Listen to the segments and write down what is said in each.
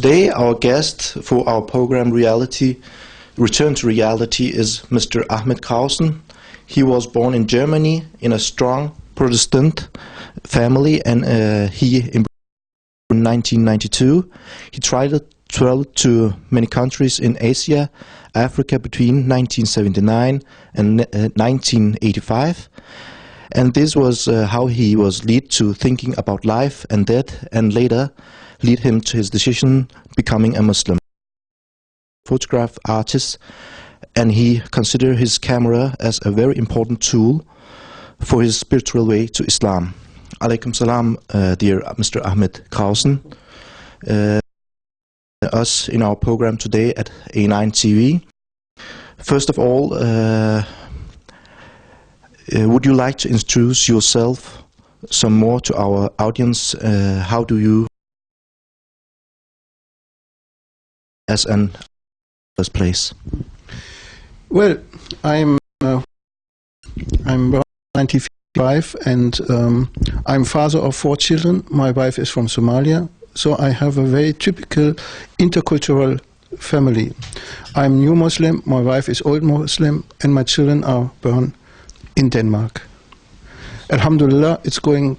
Today our guest for our program Return to Reality is Mr. Ahmed Krausen. He was born in Germany in a strong Protestant family, and in 1992 he traveled to many countries in Asia, Africa between 1979 and 1985. And this was how he was led to thinking about life and death, and later lead him to his decision becoming a Muslim photograph artist, and he considered his camera as a very important tool for his spiritual way to Islam. Alaikum salam, dear Mr. Ahmed Krausen. Us in our program today at A9 TV. First of all, would you like to introduce yourself some more to our audience? How do you, as an first place? Well, I'm 95, and I'm father of 4 children. My wife is from Somalia, so I have a very typical intercultural family. I'm new Muslim, my wife is old Muslim, and my children are born in Denmark. Alhamdulillah, it's going.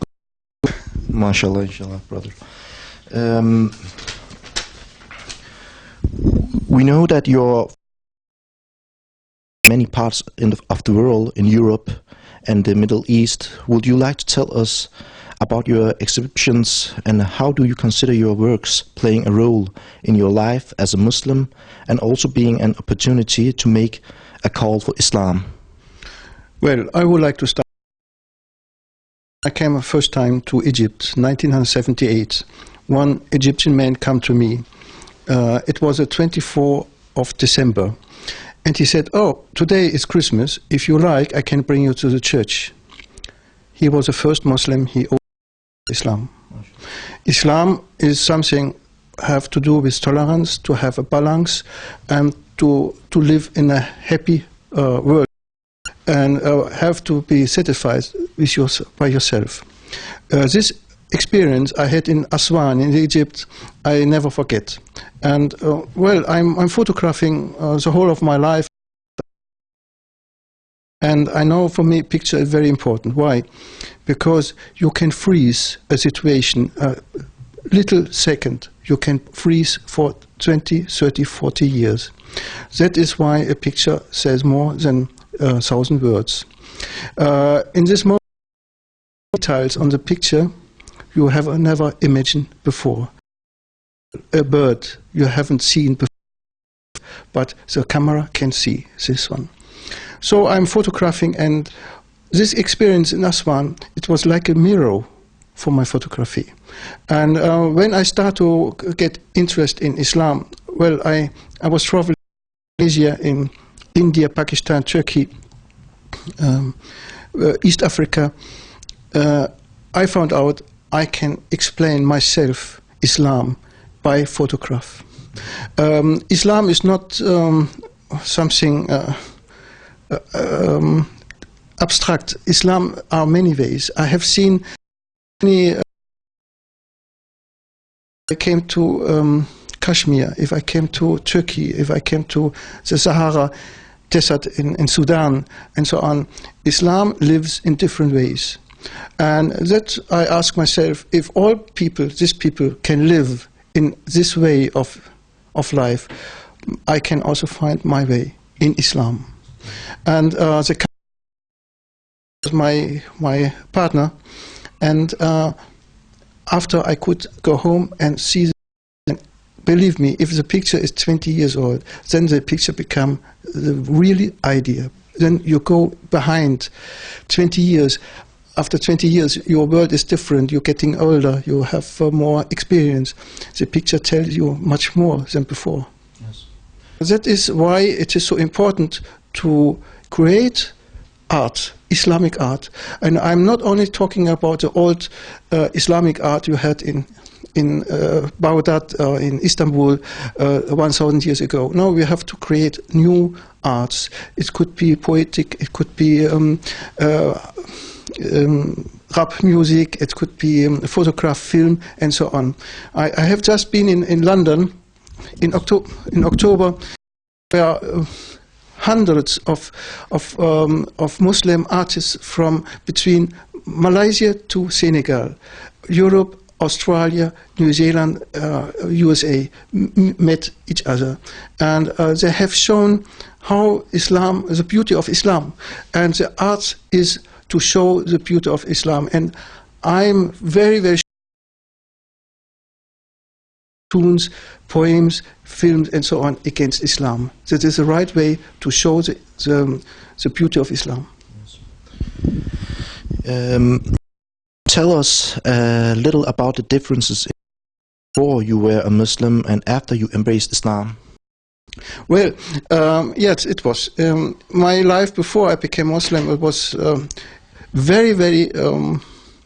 MashaAllah, inshallah, brother. We know that you're many parts of the world, in Europe and the Middle East. Would you like to tell us about your exhibitions, and how do you consider your works playing a role in your life as a Muslim, and also being an opportunity to make a call for Islam? Well, I would like to start. I came the first time to Egypt, 1978. One Egyptian man came to me. It was the 24th of December. And he said, "Oh, today is Christmas. If you like, I can bring you to the church." He was the first Muslim. He opened Islam. Islam is something have to do with tolerance, to have a balance, and to live in a happy world, and have to be satisfied with by yourself. This experience I had in Aswan in Egypt, I never forget. And well, I'm photographing the whole of my life, and I know for me picture is very important. Why? Because you can freeze a situation a little second. You can freeze for 20, 30, 40 years. That is why a picture says more than 1,000 words. In this moment, details on the picture you have never imagined before. A bird you haven't seen before, but the camera can see this one. So I'm photographing, and this experience in Aswan, it was like a mirror for my photography. And when I start to get interest in Islam, well, I was traveling in Asia, in India, Pakistan, Turkey, East Africa. I found out I can explain myself Islam by photograph. Islam is not something abstract. Islam are many ways. I have seen many. I came to Kashmir, if I came to Turkey, if I came to the Sahara Desert in Sudan, and so on. Islam lives in different ways. And that I ask myself, if all people, these people, can live in this way of life, I can also find my way in Islam. And the was my partner, and after I could go home and see, believe me, if the picture is 20 years old, then the picture become the really idea. Then you go behind 20 years. After 20 years, your world is different. You're getting older. You have more experience. The picture tells you much more than before. Yes. That is why it is so important to create art, Islamic art. And I'm not only talking about the old Islamic art you had in Baghdad, in Istanbul 1,000 years ago. No, we have to create new arts. It could be poetic, it could be rap music, it could be photograph, film, and so on. I have just been in London in October, where hundreds of Muslim artists from between Malaysia to Senegal, Europe, Australia, New Zealand, USA met each other, and they have shown how Islam, the beauty of Islam, and the art is to show the beauty of Islam. And I'm very, very tunes, poems, films, and so on against Islam. That is the right way to show the beauty of Islam. Tell us a little about the differences before you were a Muslim and after you embraced Islam. Well, yes, it was. My life before I became Muslim, it was very, very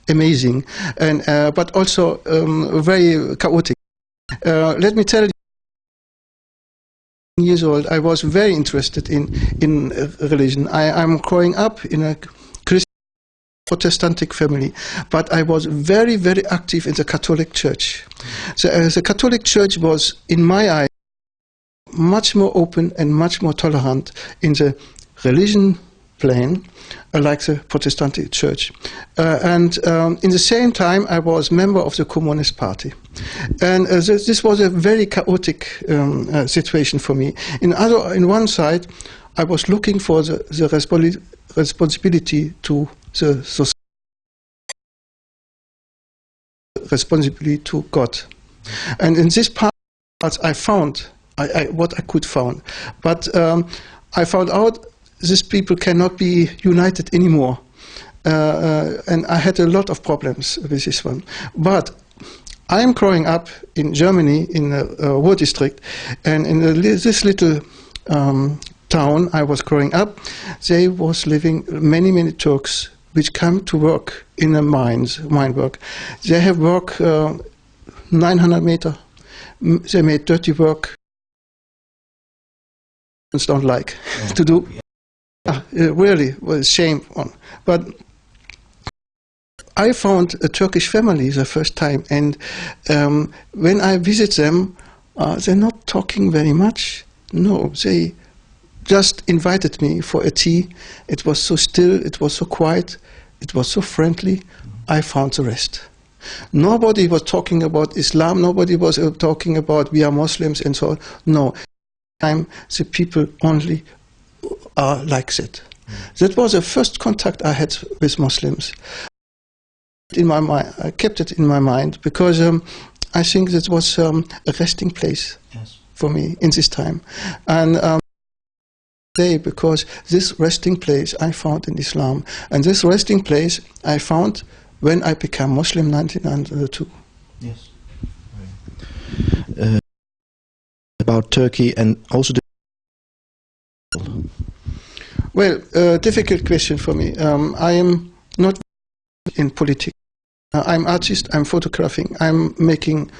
amazing, and but also very chaotic. Let me tell you, years old, I was very interested in religion. I'm growing up in a Christian Protestantic family, but I was very, very active in the Catholic Church. So, the Catholic Church was, in my eyes, much more open and much more tolerant in the religion plane, like the Protestant Church. And in the same time, I was member of the Communist Party. And this was a very chaotic situation for me. In one side, I was looking for the responsibility to the society, responsibility to God. And in this part, I found what I could find. But I found out these people cannot be united anymore. And I had a lot of problems with this one. But I am growing up in Germany, in the Ruhr district, and in this little town I was growing up, there was living many, many Turks which come to work in the mine work. They have work 900 meters. They made dirty work. Don't like to do. Really was shame on. But I found a Turkish family the first time, and when I visit them, they're not talking very much. No, they just invited me for a tea. It was so still, it was so quiet, it was so friendly. I found the rest. Nobody was talking about Islam, nobody was talking about we are Muslims and so on. No, the people only are like that. That was the first contact I had with Muslims. In my mind, I kept it in my mind because I think that was a resting place for me in this time. And because this resting place I found in Islam, and this resting place I found when I became Muslim in 1992. Yes. About Turkey and also the... Well, difficult question for me. I am not in politics. I'm artist, I'm photographing, I'm making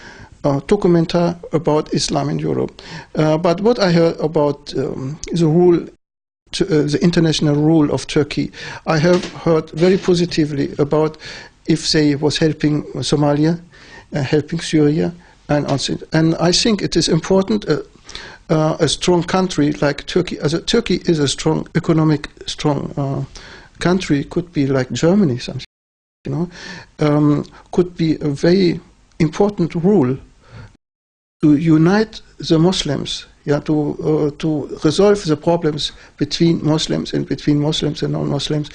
a documentary about Islam in Europe. But what I heard about the rule, the international rule of Turkey, I have heard very positively about if they was helping Somalia, helping Syria, and I think it is important a strong country like Turkey. Turkey is a strong economic, country. Could be like Germany, something. Could be a very important rule to unite the Muslims, to resolve the problems between Muslims and non-Muslims.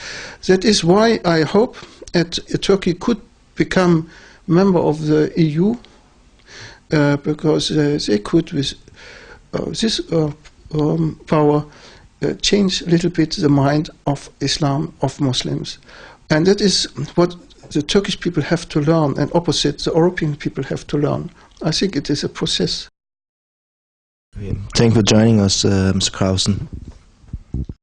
That is why I hope that Turkey could become member of the EU, because they could, with this power, change a little bit the mind of Islam, of Muslims. And that is what the Turkish people have to learn, and opposite, the European people have to learn. I think it is a process. Thank you for joining us, Mr. Krausen.